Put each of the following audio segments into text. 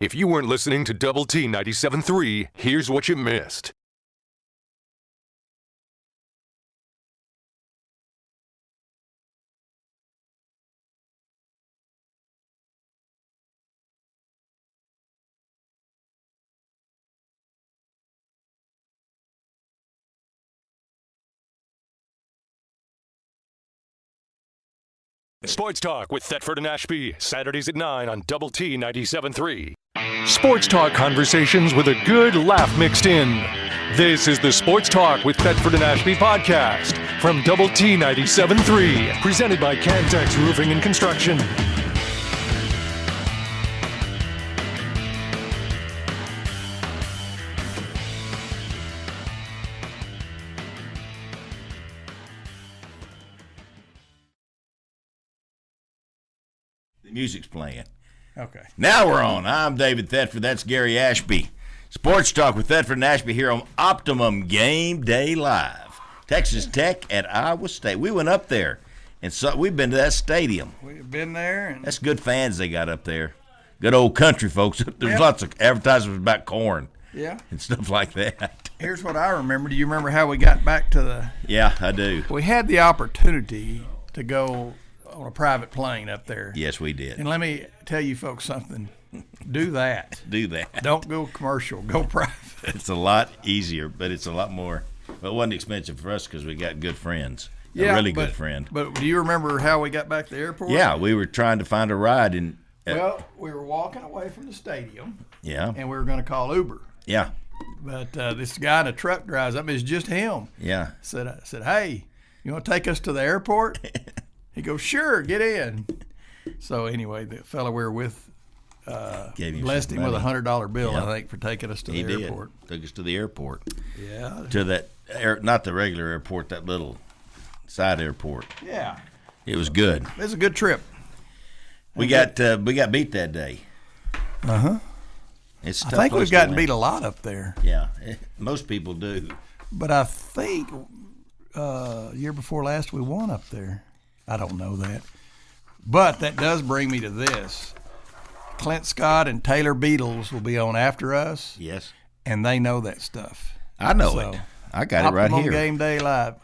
If you weren't listening to Double T 97.3, here's what you missed. Sports Talk with Thetford and Ashby, Saturdays at 9 on Double T 97.3. Sports Talk conversations with a good laugh mixed in. This is the Sports Talk with Thetford and Ashby podcast from Double T 97.3, presented by Cantex Roofing and Construction. Music's playing. Okay. Now we're on. I'm David Thetford. That's Gary Ashby. Sports Talk with Thetford and Ashby here on Optimum Game Day Live. Texas Tech at Iowa State. We went up there, and so we've been to that stadium. We've been there. And that's good fans they got up there. Good old country folks. There's lots of advertisements about corn. Yeah. And stuff like that. Here's what I remember. Do you remember how we got back to the... Yeah, I do. We had the opportunity to go on a private plane up there. Yes, we did. And let me tell you folks something. Do that. Do that. Don't go commercial. Go private. It's a lot easier, but it's a lot more. Well, it wasn't expensive for us because we got good friends. Yeah, a really good friend. But do you remember how we got back to the airport? Yeah, we were trying to find a ride. Well, we were walking away from the stadium. Yeah. And we were going to call Uber. Yeah. But this guy in a truck drives up. It's just him. Yeah. I said, hey, you want to take us to the airport? He goes, sure, get in. So anyway, the fellow we were with blessed him with a $100 bill, I think, for taking us to the airport. Took us to the airport. Yeah. To that, not the regular airport, that little side airport. Yeah. It was good. It was a good trip. We got beat that day. Uh-huh. It's a I tough think place we've to gotten win. beat a lot up there. Yeah, most people do. But I think year before last we won up there. I don't know that. But that does bring me to this. Clint Scott and Taylor Beatles will be on after us. Yes. And they know that stuff. I know it. I got it right here. Optimum Game Day Live.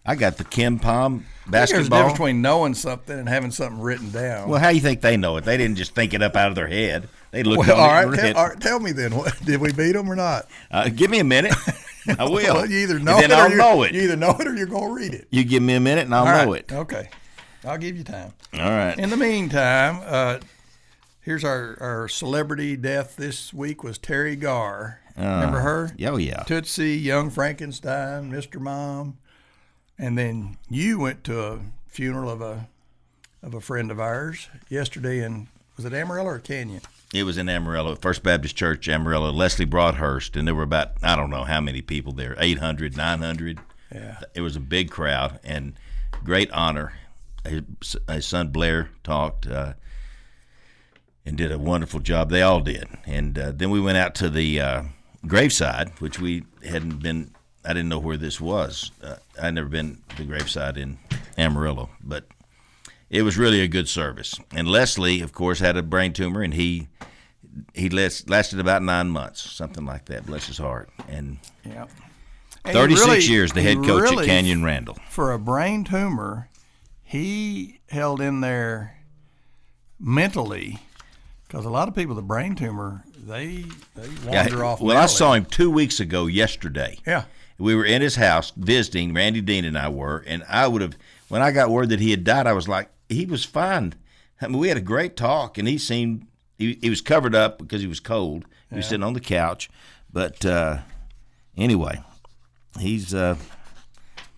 I got the Kim Palm basketball. There's a difference between knowing something and having something written down. Well, how do you think they know it? They didn't just think it up out of their head. They looked all on right, it. all right, tell me then. Did we beat them or not? Give me a minute. I will. Well, you either know and then I'll know it. You either know it or you're going to read it. You give me a minute and I'll know it. Okay. I'll give you time. All right. In the meantime, here's our celebrity death this week was Terry Garr. Remember her? Oh, yeah. Tootsie, Young Frankenstein, Mr. Mom. And then you went to a funeral of a friend of ours yesterday in, was it Amarillo or Canyon? It was in Amarillo, First Baptist Church, Amarillo, Leslie Broadhurst, and there were about, I don't know how many people there, 800, 900. Yeah. It was a big crowd and great honor. His son Blair talked and did a wonderful job. They all did. And then we went out to the graveside, which we hadn't been. I didn't know where this was. I'd never been to the graveside in Amarillo, but it was really a good service. And Leslie, of course, had a brain tumor, and he lasted about 9 months, something like that. Bless his heart. And yeah, 36 years, the head coach at Canyon Randall. For a brain tumor, he held in there mentally, because a lot of people with a brain tumor, they wander off. Well, I saw him 2 weeks ago yesterday. Yeah. We were in his house visiting, Randy Dean and I were, and when I got word that he had died, I was like, he was fine. I mean, we had a great talk, and he seemed, he was covered up because he was cold. He was sitting on the couch. But anyway, he's,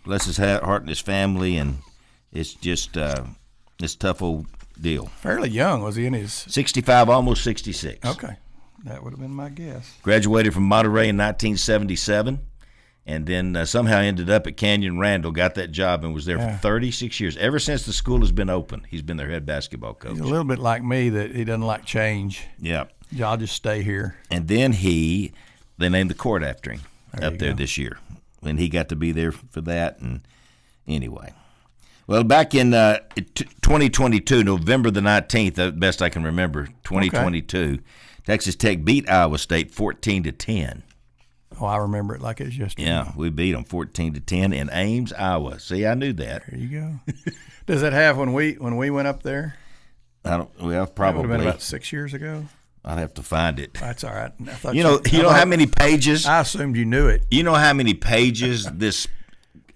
bless his heart and his family, and it's just this tough old deal. Fairly young, was he in his? 65, almost 66. Okay. That would have been my guess. Graduated from Monterey in 1977. And then somehow ended up at Canyon Randall, got that job, and was there for 36 years. Ever since the school has been open, he's been their head basketball coach. He's a little bit like me, that he doesn't like change. Yeah. I'll just stay here. And then they named the court after him up there this year. And he got to be there for that. And anyway. Well, back in 2022, November the 19th, the best I can remember, 2022, Texas Tech beat Iowa State 14-10. Oh, I remember it like it was yesterday. Yeah, we beat them 14-10 in Ames, Iowa. See, I knew that. There you go. Does it have when we went up there? I don't. Well, That would probably have been about 6 years ago. I'd have to find it. That's all right. I thought You know how many pages? I assumed you knew it. You know how many pages this,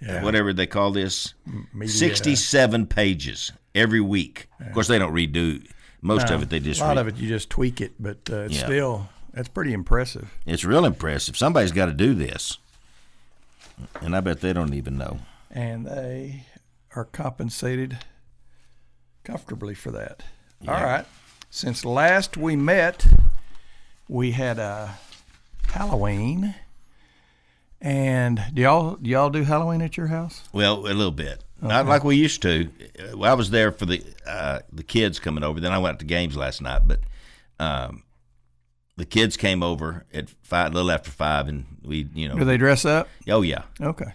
Yeah. whatever they call this? Media. 67 pages every week. Of course, they don't redo most of it. They just a lot of it you just tweak it, but it's still that's pretty impressive. It's real impressive. Somebody's got to do this, and I bet they don't even know. And they are compensated comfortably for that. Yeah. All right. Since last we met, we had a Halloween. And do y'all do Halloween at your house? Well, a little bit. Not like we used to. Well, I was there for the kids coming over. Then I went to games last night. But the kids came over at 5, a little after 5, and we, Do they dress up? Oh yeah. Okay.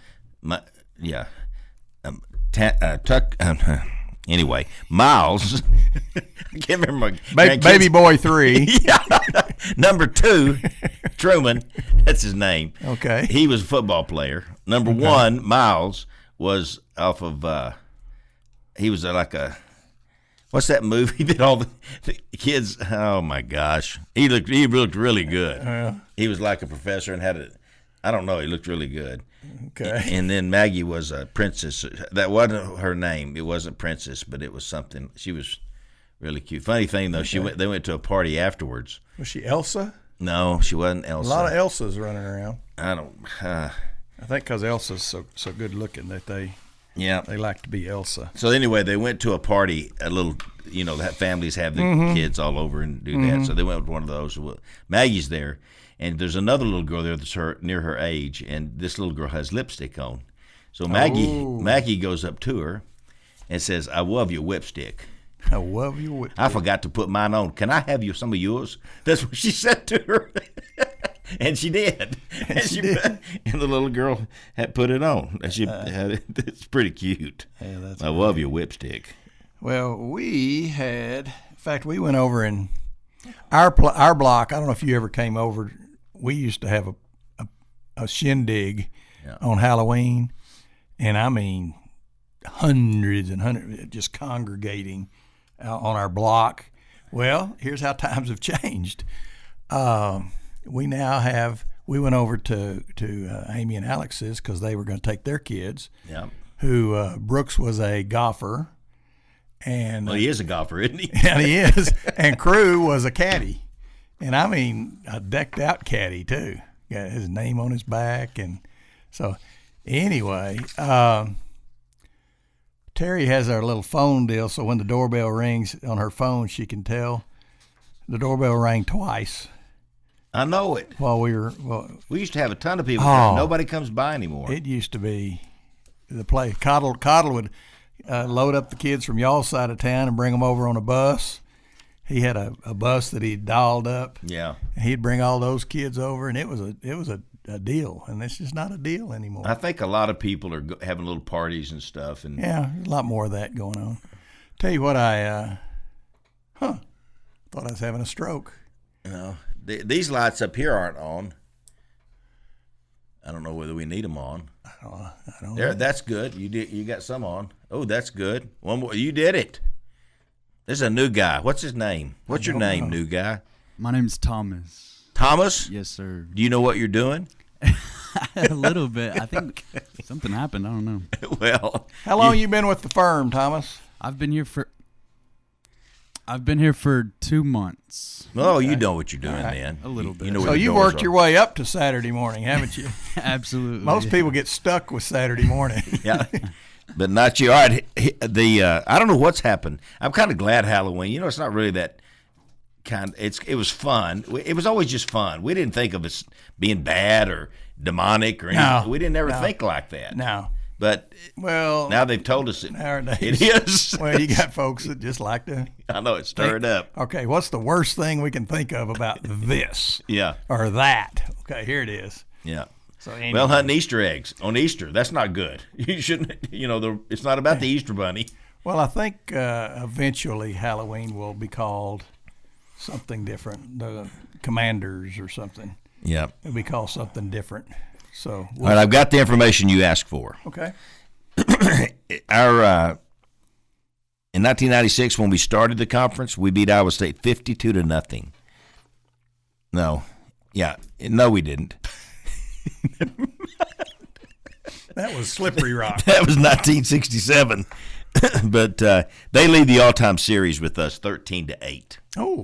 Anyway, Miles. I can't remember. Baby boy 3. Yeah. Number 2, Truman. That's his name. Okay. He was a football player. Number 1, Miles, was off of. He was like a. What's that movie that all the kids? Oh my gosh, he looked really good. He was like a professor and had a. I don't know. He looked really good. Okay. And then Maggie was a princess. That wasn't her name. It wasn't Princess, but it was something. She was really cute. Funny thing though, they went to a party afterwards. Was she Elsa? No, she wasn't Elsa. A lot of Elsas running around. I don't. I think because Elsa's so good looking that they like to be Elsa. So anyway, they went to a party. A little, that families have the kids all over and do that. So they went with one of those. Maggie's there. And there's another little girl there that's near her age, and this little girl has lipstick on. So Maggie goes up to her and says, "I love your whipstick. I love your whipstick. I forgot to put mine on. Can I have some of yours?" That's what she said to her. And she did. And she did. And the little girl had put it on. And it's pretty cute. Yeah, that's I love your whipstick. Well, we went over in our block. I don't know if you ever came over. We used to have a shindig on Halloween, and I mean hundreds and hundreds just congregating on our block. Well, here's how times have changed. We went over to Amy and Alex's because they were going to take their kids. Yeah. Who Brooks was a golfer, and he is a golfer, isn't he? And he is. And Crew was a caddy. And I mean, a decked out caddy too. Got his name on his back, and so anyway, Terry has our little phone deal. So when the doorbell rings on her phone, she can tell. The doorbell rang twice. I know it. We used to have a ton of people. Nobody comes by anymore. It used to be the play. Coddle would load up the kids from y'all's side of town and bring them over on a bus. He had a bus that he dialed up. Yeah. And he'd bring all those kids over, and it was a deal, and it's just not a deal anymore. I think a lot of people are having little parties and stuff, and there's a lot more of that going on. Tell you what, I thought I was having a stroke. These lights up here aren't on. I don't know whether we need them on. I don't know. That's good. You got some on. Oh, that's good. One more. You did it. This is a new guy. What's his name? What's your name, new guy? My name's Thomas. Thomas? Yes, sir. Do you know what you're doing? A little bit. I think something happened. I don't know. Well, how long you been with the firm, Thomas? I've been here for 2 months. Oh, okay. You know what you're doing, then. A little bit. You know so you worked your way up to Saturday morning, haven't you? Absolutely. Most people get stuck with Saturday morning. Yeah. But not you. All right. I don't know what's happened. I'm kind of glad Halloween. It's not really that kind. It was fun. It was always just fun. We didn't think of it being bad or demonic or anything. No, we didn't ever think like that. No. But now they've told us nowadays it is. Well, you got folks that just like to. I know, it's stirred up. Okay, what's the worst thing we can think of about this? Yeah. Or that? Okay, here it is. Yeah. So anyway. Well, hunting Easter eggs on Easter, that's not good. You shouldn't, it's not about the Easter bunny. Well, I think eventually Halloween will be called something different, the Commanders or something. Yeah. It'd be called something different. So, All right, I've got the information you asked for. Okay. In 1996, when we started the conference, we beat Iowa State 52-0. No, we didn't. That was Slippery Rock. That was 1967. But they lead the all-time series with us 13-8. Oh,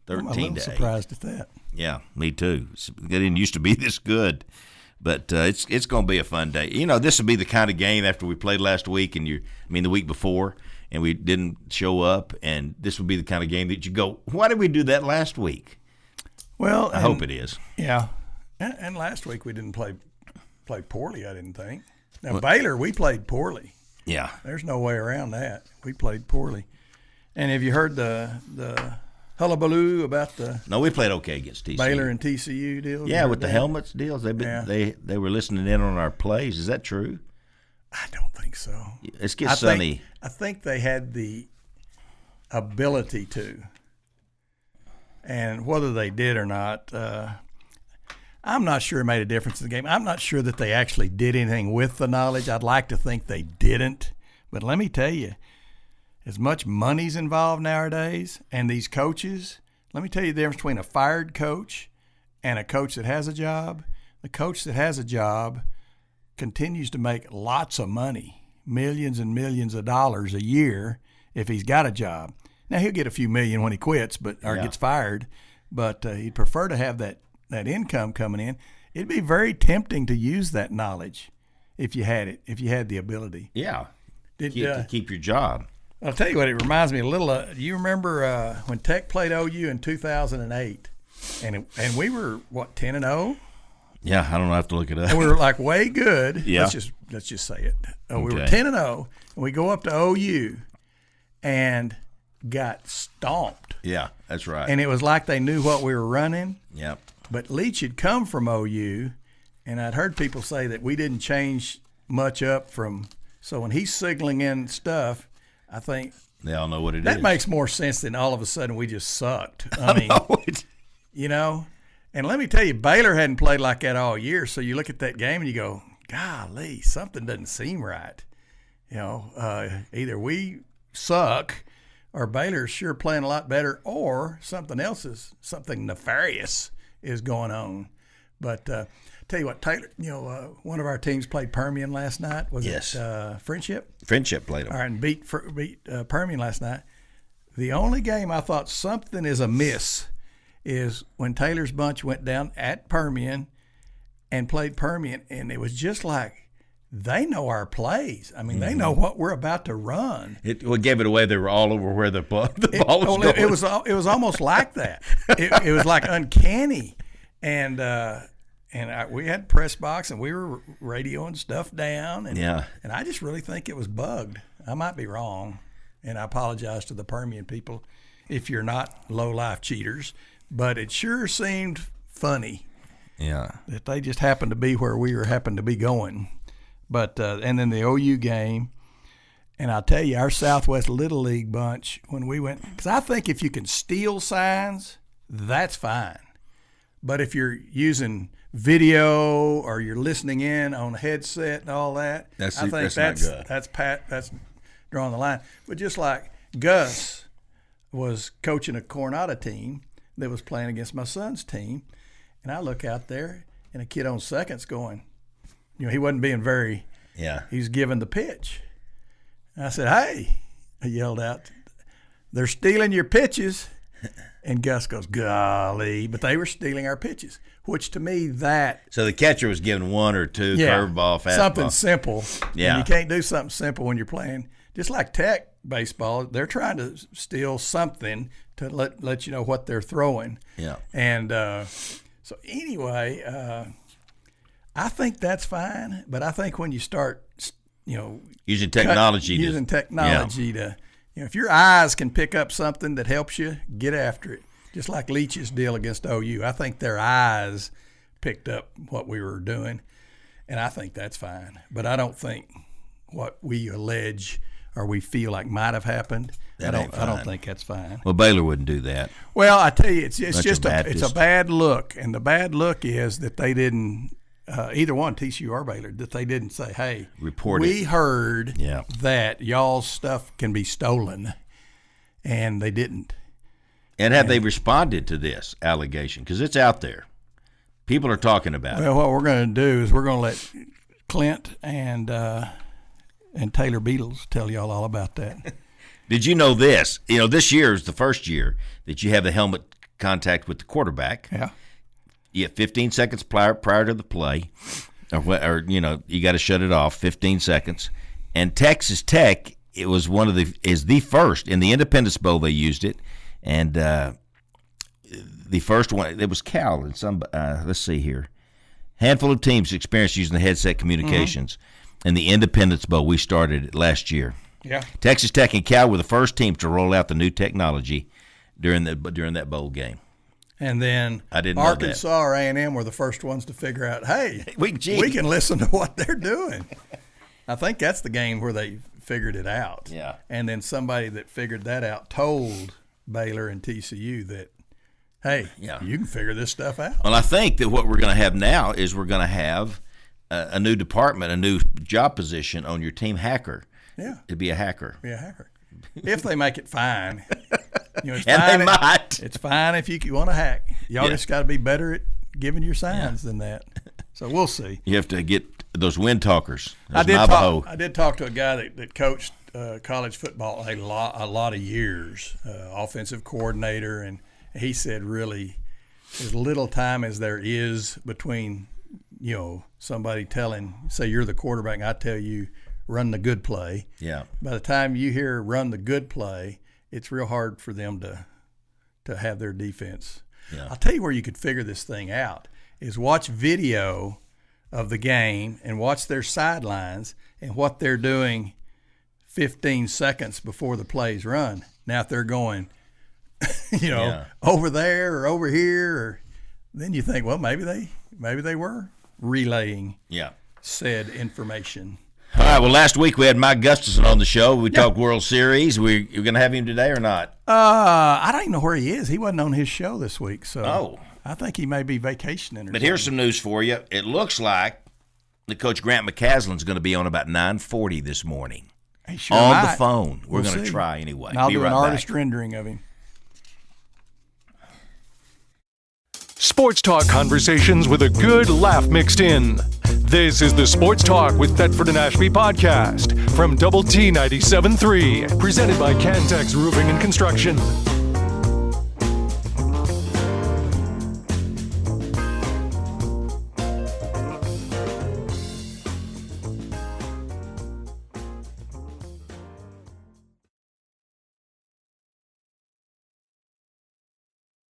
13 I'm a little to 8. surprised at that. Yeah, me too. It didn't used to be this good, but it's going to be a fun day. You know, this will be the kind of game after we played last week the week before, and we didn't show up, and this will be the kind of game that you go, why did we do that last week? Well, I hope it is. Yeah, and last week we didn't play poorly, I didn't think. Now, Baylor, we played poorly. Yeah. There's no way around that. We played poorly. And have you heard the hullabaloo about the No, we played okay against TCU. Baylor and TCU deal? Yeah, with the helmets deals. They were listening in on our plays. Is that true? I don't think so. Let's get Sonny. I think they had the ability to. And whether they did or not, I'm not sure it made a difference in the game. I'm not sure that they actually did anything with the knowledge. I'd like to think they didn't. But let me tell you, as much money's involved nowadays, and these coaches, let me tell you the difference between a fired coach and a coach that has a job. The coach that has a job continues to make lots of money, millions and millions of dollars a year if he's got a job. Now, he'll get a few million when he quits or gets fired, but he'd prefer to have that income coming in. It'd be very tempting to use that knowledge if you had it, if you had the ability. Yeah, to keep your job. I'll tell you what, it reminds me a little of, you remember when Tech played OU in 2008, and we were, 10-0? Yeah, I don't have to look it up. And we were like way good. Yeah. Let's just say it. We were Okay. 10-0, and we go up to OU and got stomped. Yeah, that's right. And it was like they knew what we were running. Yep. But Leach had come from OU, and I'd heard people say that we didn't change much up from. So when he's signaling in stuff, I think They all know what it is. that makes more sense than all of a sudden we just sucked. I mean, you know. And let me tell you, Baylor hadn't played like that all year. So you look at that game and you go, golly, something doesn't seem right. You know, either we suck or Baylor's sure playing a lot better, or something nefarious is going on. But tell you what, Taylor, one of our teams played Permian last night. Was it Friendship? Friendship played them. All right, and beat Permian last night. The only game I thought something is amiss is when Taylor's bunch went down at Permian and played Permian, and it was just like they know our plays. I mean, they know what we're about to run. It gave it away. They were all over where the ball was going. It was almost like that. It was like uncanny, and we had press box and we were radioing stuff down, and I just really think it was bugged. I might be wrong, and I apologize to the Permian people if you're not low-life cheaters, but it sure seemed funny. Yeah, That they just happened to be where we happened to be going. But and then the OU game, and I'll tell you, our Southwest Little League bunch, when we went, because I think if you can steal signs, that's fine. But if you're using video or you're listening in on a headset and all that, I think that's not good. That's drawing the line. But just like Gus was coaching a Coronado team that was playing against my son's team, and I look out there and a kid on second's going, he wasn't being very, he's giving the pitch. And I said, hey, I yelled out, they're stealing your pitches. And Gus goes, golly, but they were stealing our pitches, which to me So the catcher was giving one or two curveball, fastball. Something simple. Yeah. And you can't do something simple when you're playing. Just like Tech baseball, they're trying to steal something to let you know what they're throwing. Yeah. And so anyway, I think that's fine, but I think when you start, using technology, to, if your eyes can pick up something that helps you, get after it. Just like Leach's deal against OU, I think their eyes picked up what we were doing, and I think that's fine. But I don't think what we allege or we feel like might have happened, I don't think that's fine. Well, Baylor wouldn't do that. Well, I tell you, it's Bunch just of it's a bad look, and the bad look is that they didn't either one, TCU or Baylor, that they didn't say, "Hey, we heard that y'all's stuff can be stolen," and they didn't. And have they responded to this allegation? Because it's out there. People are talking about it. Well, what we're going to do is we're going to let Clint and Taylor Beatles tell y'all all about that. Did you know this? This year is the first year that you have the helmet contact with the quarterback. Yeah. You have 15 seconds prior to the play, or you got to shut it off 15 seconds. And Texas Tech, it was is the first in the Independence Bowl they used it, and the first one it was Cal and some. Let's see here, handful of teams experienced using the headset communications. In the Independence Bowl, we started it last year. Yeah. Texas Tech and Cal were the first teams to roll out the new technology during that bowl game. And then Arkansas or A&M were the first ones to figure out, hey, we can listen to what they're doing. I think that's the game where they figured it out. Yeah. And then somebody that figured that out told Baylor and TCU that, hey, you can figure this stuff out. Well, I think that what we're going to have now is we're going to have a new department, a new job position on your team, hacker. Yeah. It'd be a hacker. Be a hacker. If they make it fine. It's and fine they might. It's fine if you want to hack. Y'all just got to be better at giving your signs than that. So we'll see. You have to get those wind talkers. I did talk to a guy that coached college football a lot of years, offensive coordinator, and he said really as little time as there is between somebody say you're the quarterback and I tell you run the good play. Yeah. By the time you hear run the good play, it's real hard for them to have their defense. Yeah. I'll tell you where you could figure this thing out is watch video of the game and watch their sidelines and what they're doing 15 seconds before the plays run. Now if they're going, over there or over here, then you think, well, maybe they were relaying said information. All right, well, last week we had Mike Gustafson on the show. We talked World Series. You're going to have him today or not? I don't even know where he is. He wasn't on his show this week, so I think he may be vacationing. But here's some news for you. It looks like the coach Grant McCasland is going to be on about 9:40 this morning on the phone. We're going to try anyway. And I'll do an artist rendering of him. Sports talk conversations with a good laugh mixed in. This is the Sports Talk with Thetford and Ashby podcast from Double T 97.3, presented by Cantex Roofing and Construction.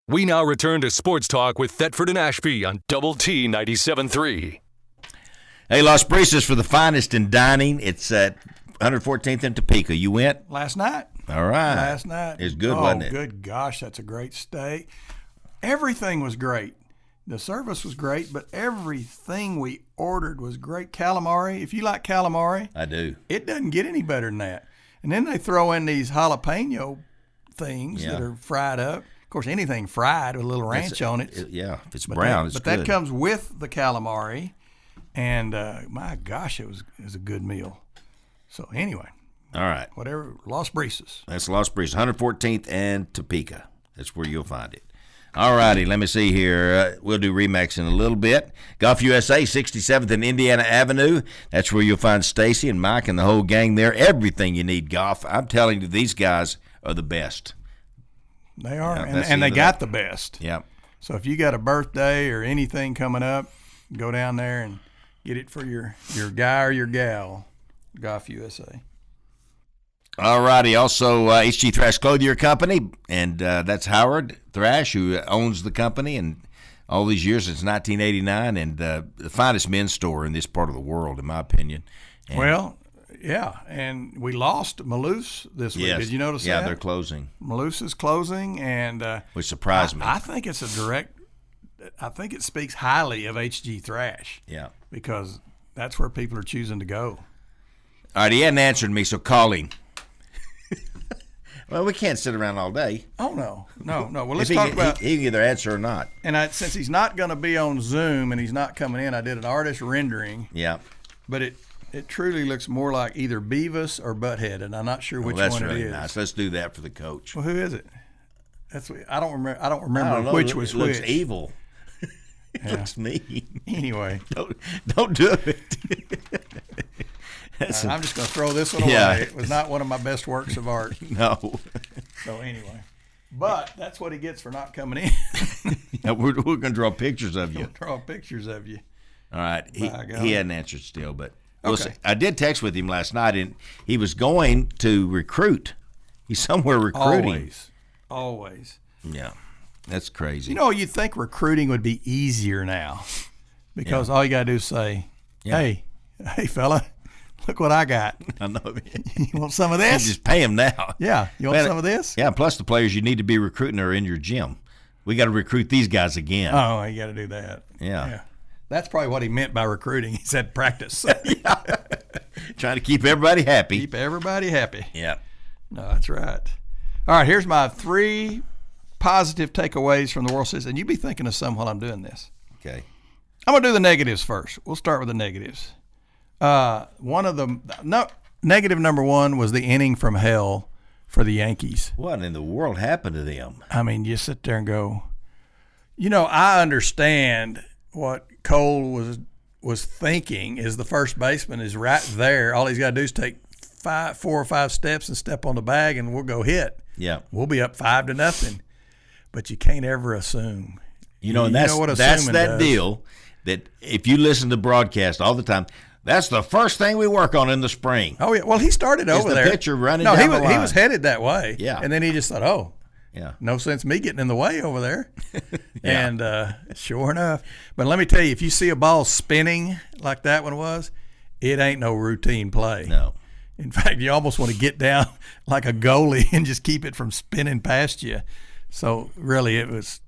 We now return to Sports Talk with Thetford and Ashby on Double T 97.3. Hey, Las Brisas for the finest in dining. It's at 114th and Topeka. You went? Last night. All right. Last night. It's good, wasn't it? Oh, good gosh, that's a great steak. Everything was great. The service was great, but everything we ordered was great. Calamari, if you like calamari. I do. It doesn't get any better than that. And then they throw in these jalapeno things that are fried up. Of course, anything fried with a little ranch on it. If it's brown, it's good. But that comes with the calamari. And my gosh, it was a good meal. So anyway, all right, whatever. Las Brisas. That's Las Brisas, 114th and Topeka. That's where you'll find it. All righty, let me see here. We'll do Remax in a little bit. Golf USA, 67th and Indiana Avenue. That's where you'll find Stacy and Mike and the whole gang there. Everything you need golf. I'm telling you, these guys are the best. They are, and they got the best. Yeah. So if you got a birthday or anything coming up, go down there and get it for your guy or your gal, Golf USA. All righty. Also, HG Thrash Clothier Company, and that's Howard Thrash, who owns the company, and all these years since 1989, and the finest men's store in this part of the world, in my opinion. And and we lost Malouse this week. Yes. Did you notice that? Yeah, they're closing. Malouse is closing, and which surprised me. I think it's I think it speaks highly of HG Thrash. Yeah. Because that's where people are choosing to go. All right, he hadn't answered me, so call him. Well, we can't sit around all day. Oh, no. Well, let's If talk about. he can either answer or not. And since he's not going to be on Zoom and he's not coming in, I did an artist rendering. Yeah. But it truly looks more like either Beavis or Butthead, and I'm not sure which that's one really it is. nice. Let's do that for the coach. Well, who is it? I don't remember which was which. It looks evil. It looks mean. Anyway, don't do it. I'm just going to throw this one away. It was not one of my best works of art. No. So anyway, but that's what he gets for not coming in. Yeah, we're going to draw pictures of you. Draw pictures of you. All right. He hadn't answered still, but okay. I did text with him last night, and he was going to recruit. He's somewhere recruiting. Always. Yeah. That's crazy. You know, you'd think recruiting would be easier now because all you got to do is say, hey, fella, look what I got. I know. You want some of this? Just pay him now. Yeah. You want some of this? Yeah. Plus, the players you need to be recruiting are in your gym. We got to recruit these guys again. Oh, you got to do that. Yeah. That's probably what he meant by recruiting. He said practice. Trying to keep everybody happy. Keep everybody happy. Yeah. No, that's right. All right, here's my 3 positive takeaways from the World Series. And you be thinking of some while I'm doing this. Okay. I'm going to do the negatives first. We'll start with the negatives. One of them, negative number 1 was the inning from hell for the Yankees. What in the world happened to them? I mean, you sit there and go, I understand what Cole was thinking is the first baseman is right there. All he's got to do is take 4 or 5 steps and step on the bag, and we'll go hit. Yeah. We'll be up 5-0. But you can't ever assume. And that's that deal that if you listen to broadcast all the time, that's the first thing we work on in the spring. Oh, yeah. Well, he started over there. The pitcher running down the line. He was headed that way. Yeah. And then he just thought, no sense me getting in the way over there. Yeah. And sure enough. But let me tell you, if you see a ball spinning like that one was, it ain't no routine play. No. In fact, you almost want to get down like a goalie and just keep it from spinning past you. So really it was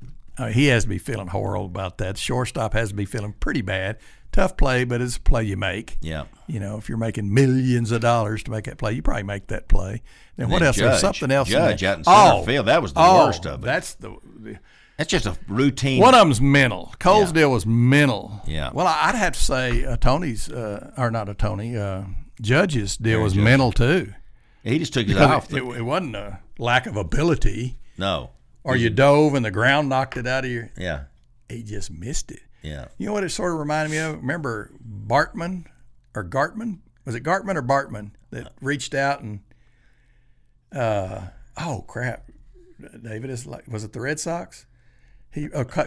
he has to be feeling horrible about that. Shortstop has to be feeling pretty bad. Tough play, but it's a play you make. Yeah. If you're making millions of dollars to make that play, you probably make that play. Then what else? There's something else. Judge out in center field. That was the worst of it. That's just a routine. One of them's mental. Cole's deal was mental. Yeah. Well, I'd have to say Judge's deal was mental too. He just took his eye off. It wasn't a lack of ability. No. Or you dove and the ground knocked it out of your. Yeah. He just missed it. Yeah. You know what it sort of reminded me of? Remember Bartman or Gartman? Was it Gartman or Bartman that reached out and crap. David, was it the Red Sox?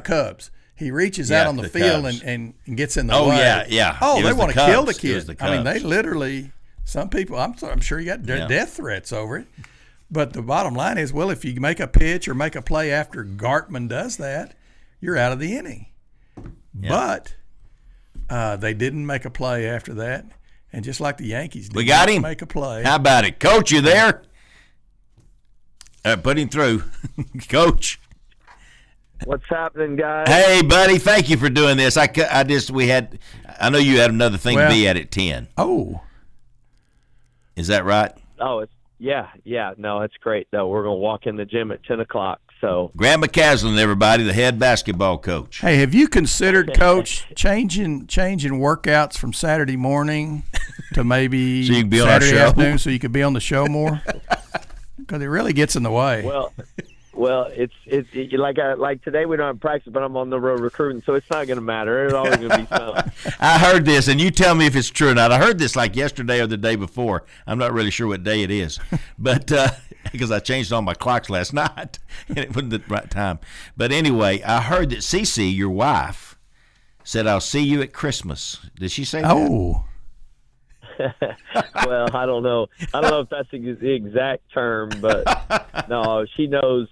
Cubs. He reaches out on the field and gets in the way. Oh, yeah. Oh, they want to kill the kid. The I mean, they literally, some people, I'm sure you got death threats over it. But the bottom line is, well, if you make a pitch or make a play after Gartman does that, you're out of the inning. Yeah. But they didn't make a play after that. And just like the Yankees we got him. Make a play. How about it? Coach, you there? Put him through. Coach. What's happening, guys? Hey, buddy. Thank you for doing this. I know you had another thing to be at 10. Oh. Is that right? Oh, yeah. No, it's great. No, we're going to walk in the gym at 10 o'clock. So Grant McCasland, everybody, the head basketball coach. Hey, have you considered, Coach, changing workouts from Saturday morning to maybe so you can be on Saturday our show? Afternoon so you could be on the show more? Because it really gets in the way. Well, it's like today we don't have practice, but I'm on the road recruiting, so it's not going to matter. It's always going to be fun. I heard this, and you tell me if it's true or not. I heard this like yesterday or the day before. I'm not really sure what day it is, but because I changed all my clocks last night, and it wasn't the right time. But anyway, I heard that Cece, your wife, said, "I'll see you at Christmas." Did she say that? Oh. Well, I don't know if that's the exact term, but no, she knows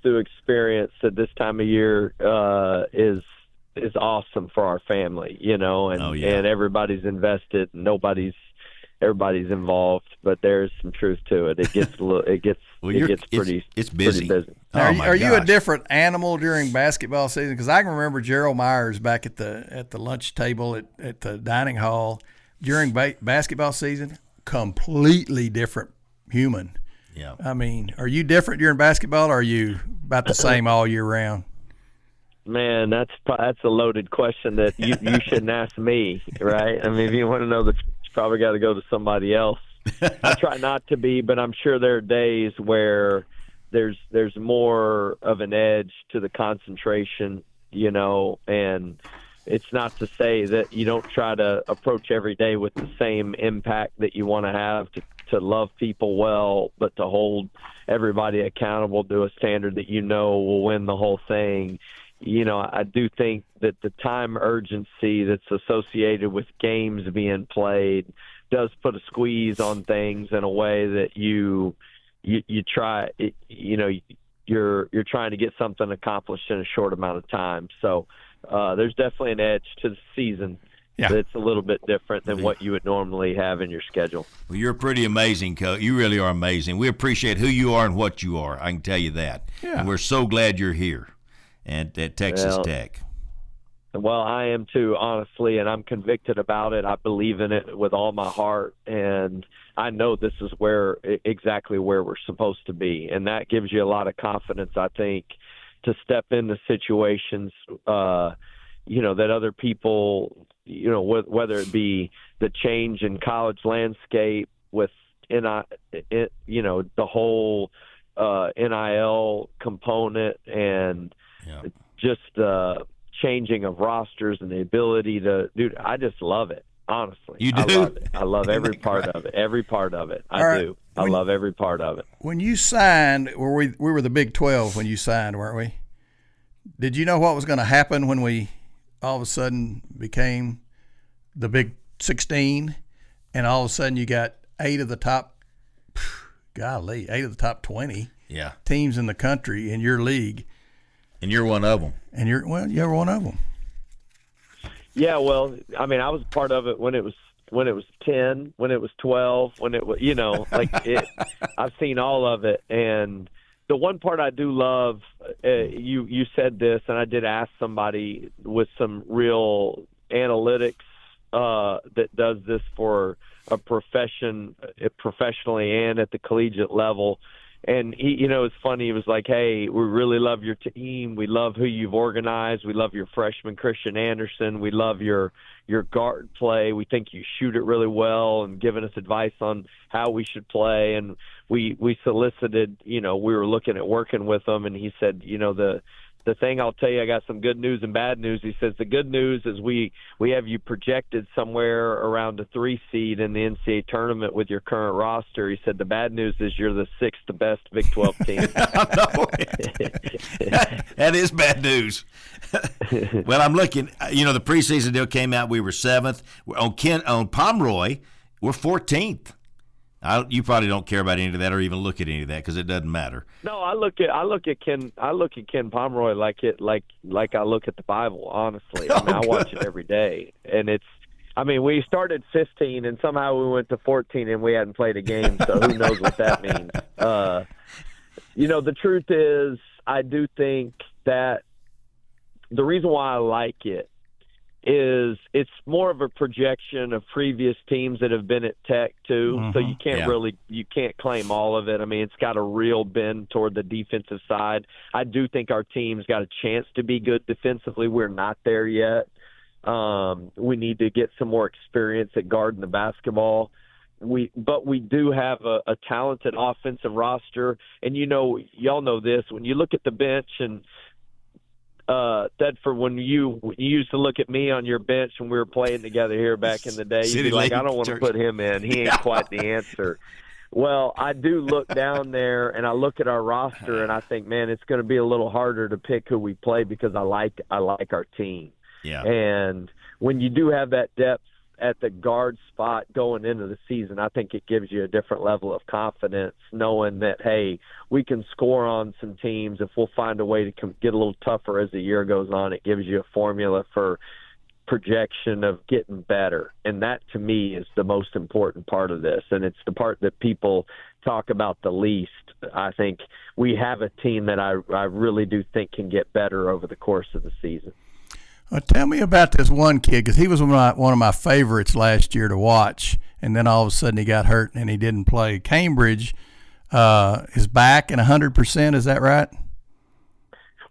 through experience that this time of year is awesome for our family, and and everybody's invested, everybody's involved, but there's some truth to it. It gets pretty busy. Now, are you a different animal during basketball season? Because I can remember Gerald Myers back at the lunch table at the dining hall during basketball season. Completely different human. Yeah. I mean, are you different during basketball, or are you about the same all year round? Man, that's a loaded question that you shouldn't ask me, right? I mean, if you want to know the truth, you probably got to go to somebody else. I try not to be, but I'm sure there are days where there's more of an edge to the concentration, and it's not to say that you don't try to approach every day with the same impact that you want to have to love people well, but to hold everybody accountable to a standard that will win the whole thing. I do think that the time urgency that's associated with games being played does put a squeeze on things in a way that you try, you're trying to get something accomplished in a short amount of time. So there's definitely an edge to the season that's a little bit different than what you would normally have in your schedule. Well, you're pretty amazing, Coach. You really are amazing. We appreciate who you are and what you are. I can tell you that. Yeah. And we're so glad you're here at Texas Tech. Well, I am too, honestly, and I'm convicted about it. I believe in it with all my heart, and I know this is exactly where we're supposed to be, and that gives you a lot of confidence, I think, to step into situations, that other people, whether it be the change in college landscape with, the whole NIL component and just the changing of rosters and the ability to, dude, I just love it. Honestly, you do. I love it. I love every part of it. Every part of it. I do. I love every part of it. When you signed, we were the Big 12 when you signed, weren't we? Did you know what was going to happen when we all of a sudden became the Big 16, and all of a sudden you got 8 of the top 20 teams in the country in your league? And you're one of them. And you're one of them. Yeah, well, I mean, I was part of it when it was 10, when it was 12, when it was, I've seen all of it. And the one part I do love, you said this, and I did ask somebody with some real analytics that does this for a profession, professionally and at the collegiate level. And he, it's funny. He was like, "Hey, we really love your team. We love who you've organized. We love your freshman Christian Anderson. We love your guard play. We think you shoot it really well, and giving us advice on how we should play." And we solicited. We were looking at working with him, and he said, the thing I'll tell you, I got some good news and bad news. He says the good news is we have you projected somewhere around a 3 seed in the NCAA tournament with your current roster. He said the bad news is you're the 6th best Big 12 team. That is bad news. Well, I'm looking. The preseason deal came out. We were 7th. On Pomeroy, we're 14th. You probably don't care about any of that or even look at any of that because it doesn't matter. No, I look at Ken Pomeroy like I look at the Bible. Honestly, I watch it every day, and we started 15 and somehow we went to 14 and we hadn't played a game. So who knows what that means? The truth is, I do think that the reason why I like it is it's more of a projection of previous teams that have been at Tech too. Mm-hmm. So you can't claim all of it. I mean, it's got a real bend toward the defensive side. I do think our team's got a chance to be good defensively. We're not there yet. We need to get some more experience at guarding the basketball. But we do have a talented offensive roster. And y'all know this, when you look at the bench and Thetford, when you used to look at me on your bench when we were playing together here back in the day, you'd be like, I don't want to put him in. He ain't quite the answer. Well, I do look down there and I look at our roster and I think, man, it's going to be a little harder to pick who we play because I like our team. Yeah. And when you do have that depth at the guard spot going into the season, I think it gives you a different level of confidence knowing that, hey, we can score on some teams. If we'll find a way to get a little tougher as the year goes on, it gives you a formula for projection of getting better. And that, to me, is the most important part of this. And it's the part that people talk about the least. I think we have a team that I really do think can get better over the course of the season. Well, tell me about this one kid, because he was one of my favorites last year to watch, and then all of a sudden he got hurt and he didn't play. Cambridge, is back and 100%. Is that right?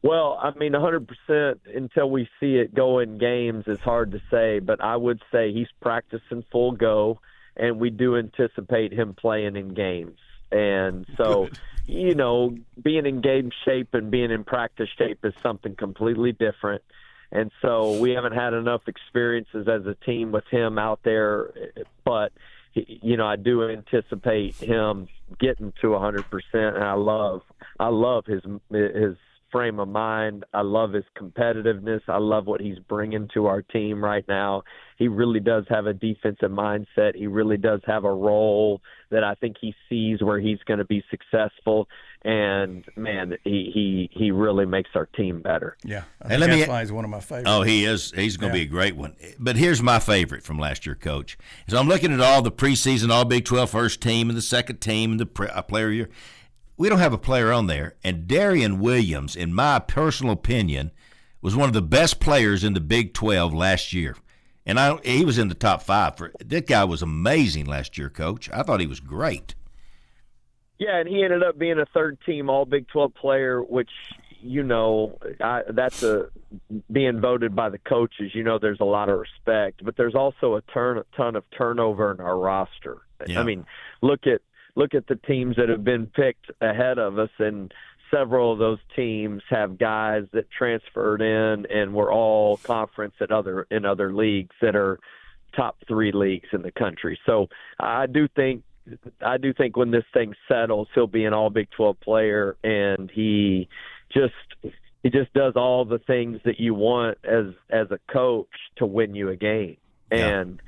Well, I mean, 100% until we see it go in games is hard to say, but I would say he's practicing full go, and we do anticipate him playing in games. And so, you know, being in game shape and being in practice shape is something completely different. And so we haven't had enough experiences as a team with him out there, but, you know, I do anticipate him getting to 100%, and I love his frame of mind. I love his competitiveness. I love what he's bringing to our team right now. He really does have a defensive mindset. He really does have a role that I think he sees where he's going to be successful. And, man, he really makes our team better. Yeah, that's why he's one of my favorites. Oh, he is. He's going to be a great one. But here's my favorite from last year, Coach. So I'm looking at all the preseason, all Big 12 first team and the second team and the player year. We don't have a player on there. And Darian Williams, in my personal opinion, was one of the best players in the Big 12 last year. And he was in the top 5. That guy was amazing last year, Coach. I thought he was great. Yeah, and he ended up being a third-team All-Big 12 player, which, you know, that's being voted by the coaches. You know, there's a lot of respect. But there's also a ton of turnover in our roster. Yeah. I mean, look at the teams that have been picked ahead of us, and several of those teams have guys that transferred in and were all conference in other leagues that are top 3 leagues in the country. So I do think when this thing settles, he'll be an all Big 12 player, and he just does all the things that you want as a coach to win you a game. Yeah. And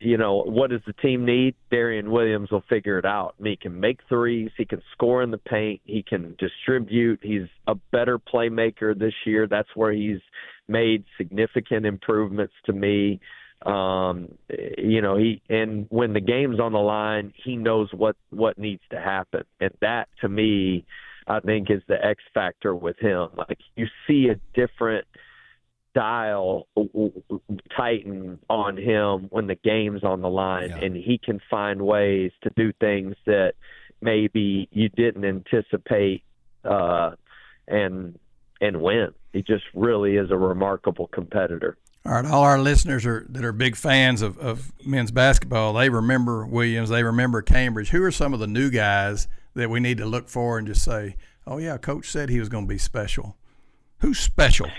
you know, what does the team need? Darian Williams will figure it out. He can make threes. He can score in the paint. He can distribute. He's a better playmaker this year. That's where he's made significant improvements to me. You know, and when the game's on the line, he knows what needs to happen. And that, to me, I think is the X factor with him. Like, you see a different dial tighten on him when the game's on the line, and he can find ways to do things that maybe you didn't anticipate and win. He just really is a remarkable competitor. All right, all our listeners that are big fans of men's basketball, they remember Williams, they remember Cambridge. Who are some of the new guys that we need to look for and just say, oh, yeah, Coach said he was going to be special? Who's special?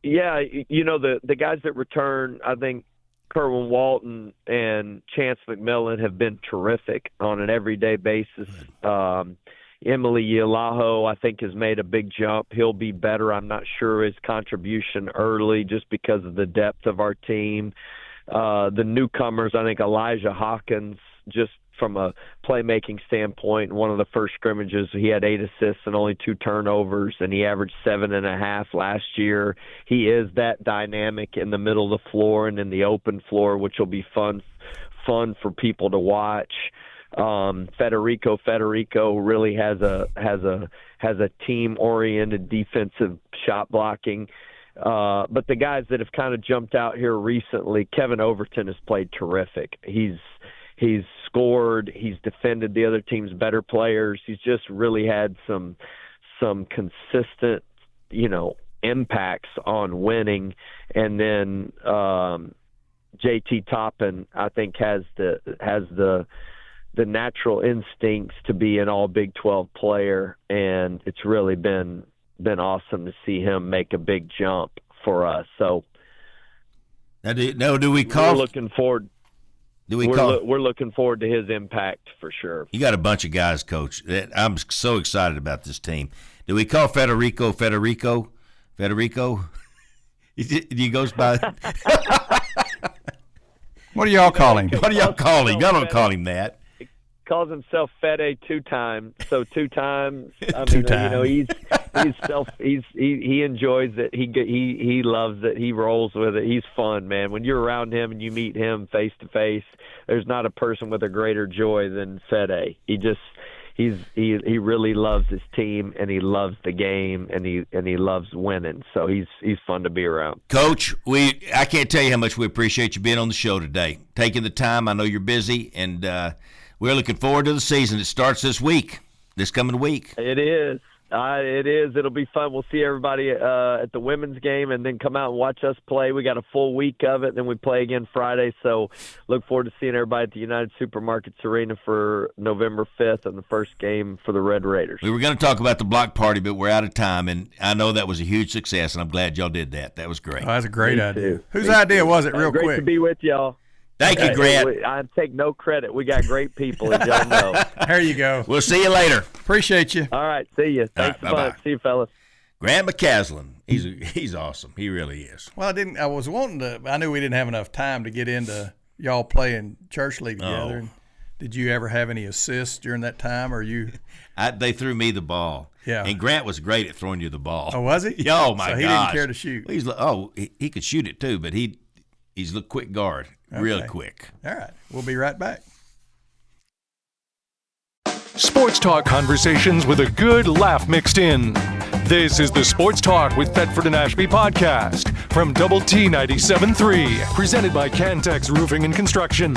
Yeah, you know, the guys that return, I think Kerwin Walton and Chance McMillan have been terrific on an everyday basis. Emily Yalaho, I think, has made a big jump. He'll be better. I'm not sure his contribution early just because of the depth of our team. The newcomers, I think Elijah Hawkins, just from a playmaking standpoint, in one of the first scrimmages, he had 8 assists and only 2 turnovers, and he averaged 7.5 last year. He is that dynamic in the middle of the floor and in the open floor, which will be fun for people to watch. Federico really has a team-oriented defensive shot blocking. But the guys that have kind of jumped out here recently, Kevin Overton has played terrific. He's scored. He's defended the other team's better players. He's just really had some consistent, you know, impacts on winning. And then JT Toppin, I think, has the natural instincts to be an all Big 12 player, and it's really been awesome to see him make a big jump for us. So do we call? We're looking forward. We're looking forward to his impact for sure. You got a bunch of guys, Coach. I'm so excited about this team. Do we call Federico? He goes by. What do y'all call him? What do y'all call him? Y'all don't call him that. Calls himself Fede 2 times. So 2 times. I mean, 2 times. You know, he enjoys it. He loves it. He rolls with it. He's fun, man. When you're around him and you meet him face to face, there's not a person with a greater joy than Fede. He really loves his team, and he loves the game, and he loves winning. So he's fun to be around. Coach, I can't tell you how much we appreciate you being on the show today, taking the time. I know you're busy, and we're looking forward to the season. It starts this coming week. It is. It is. It'll be fun. We'll see everybody at the women's game and then come out and watch us play. We got a full week of it, and then we play again Friday. So look forward to seeing everybody at the United Supermarkets Arena for November 5th and the first game for the Red Raiders. We were going to talk about the block party, but we're out of time, and I know that was a huge success, and I'm glad y'all did that. That was great. Oh, that's a great Me idea. too. Whose idea was it, real Great quick? to be with y'all. Thank you, Grant. I take no credit. We got great people, as y'all know. There you go. We'll see you later. Appreciate you. All right, see you. Thanks right, a bunch. bye-bye. See you, fellas. Grant McCasland, he's awesome. He really is. Well, I was wanting to. I knew we didn't have enough time to get into y'all playing church league together. And did you ever have any assists during that time, or you? They threw me the ball. Yeah. And Grant was great at throwing you the ball. Oh, was he? Oh my So he gosh. didn't care to shoot. He could shoot it too, but he's a quick guard, real Okay. quick. All right, we'll be right back. Sports talk conversations with a good laugh mixed in. This is the Sports Talk with Thetford and Ashby podcast from Double T 97.3, presented by Cantex Roofing and Construction.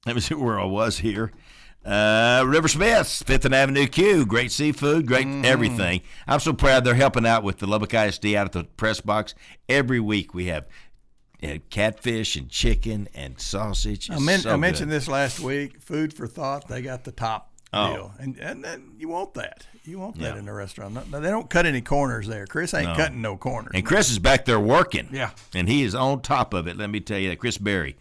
Let me see where I was here. River Smith's, 5th and Avenue Q. Great seafood, great everything. I'm so proud they're helping out with the Lubbock ISD out at the press box. Every week we have catfish and chicken and sausage. I mentioned this last week. Food for thought. They got the top deal, and then you want that. You want that in the restaurant. No, they don't cut any corners there. Chris ain't cutting no corners. And Chris is back there working. Yeah. And he is on top of it. Let me tell you that. Chris Berry.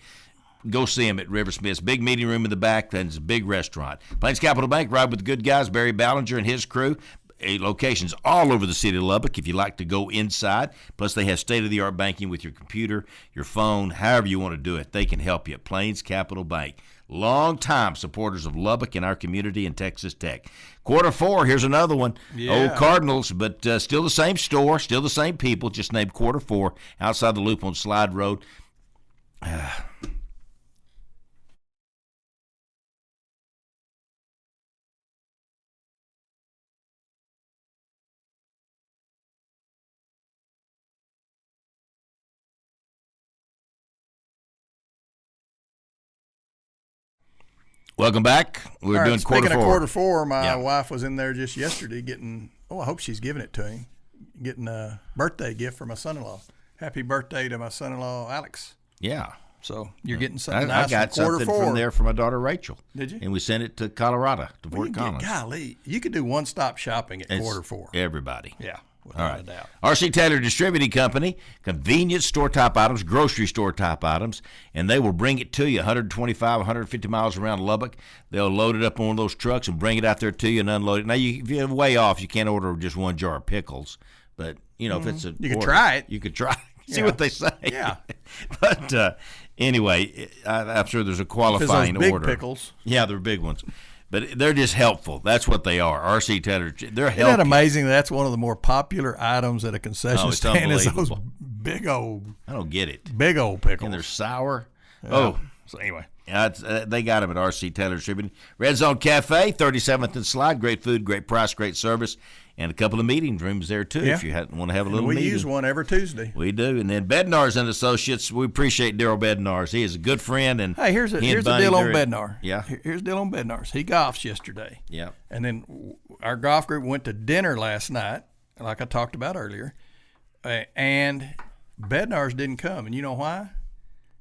Go see him at River Smith's. Big meeting room in the back, and it's a big restaurant. Plains Capital Bank, ride with the good guys, Barry Ballinger and his crew. Locations all over the city of Lubbock if you like to go inside. Plus, they have state-of-the-art banking with your computer, your phone, however you want to do it. They can help you. Plains Capital Bank. Long-time supporters of Lubbock and our community and Texas Tech. Quarter 4, here's another one. Yeah. Old Cardinals, but still the same store, still the same people, just named Quarter 4 outside the loop on Slide Road. Welcome back. We're doing Quarter 4. Speaking of Quarter 4, my Yeah. wife was in there just yesterday getting. Oh, I hope she's giving it to him. Getting a birthday gift for my son-in-law. Happy birthday to my son-in-law, Alex. Yeah. So you're getting something nice I got from Quarter something 4. from there for my daughter Rachel. Did you? And we sent it to Colorado, to Fort Collins. Golly, you could do one-stop shopping at It's Quarter 4. Everybody. Yeah, All without right. a doubt. R.C. Taylor Distributing Company, convenience store-type items, grocery store-type items, and they will bring it to you 125, 150 miles around Lubbock. They'll load it up on one of those trucks and bring it out there to you and unload it. Now, if you're way off, you can't order just one jar of pickles. But, if it's a You could order, try it. You could try it. See Yeah. what they say. Yeah. But anyway, I'm sure there's a Because qualifying those big order. pickles. Yeah, they're big ones. But they're just helpful. That's what they are. R.C. Taylor, they're Isn't helpful. that amazing? That's one of the more popular items at a concession it's stand is those unbelievable. big I don't get it. old pickles. And they're sour. Oh, so anyway. They got them at R.C. Taylor Distributing. Red Zone Cafe, 37th and Slide. Great food, great price, great service, and a couple of meeting rooms there, too, if you want to have a little we meeting. use one every Tuesday. We do. And then Bednar's and Associates, we appreciate Daryl Bednar's. He is a good friend. And Hey, here's the he and deal Bunny, on they're- Bednar. Yeah. Here's the deal on Bednar's. He golfs yesterday. Yeah. And then our golf group went to dinner last night, like I talked about earlier, and Bednar's didn't come. And you know why?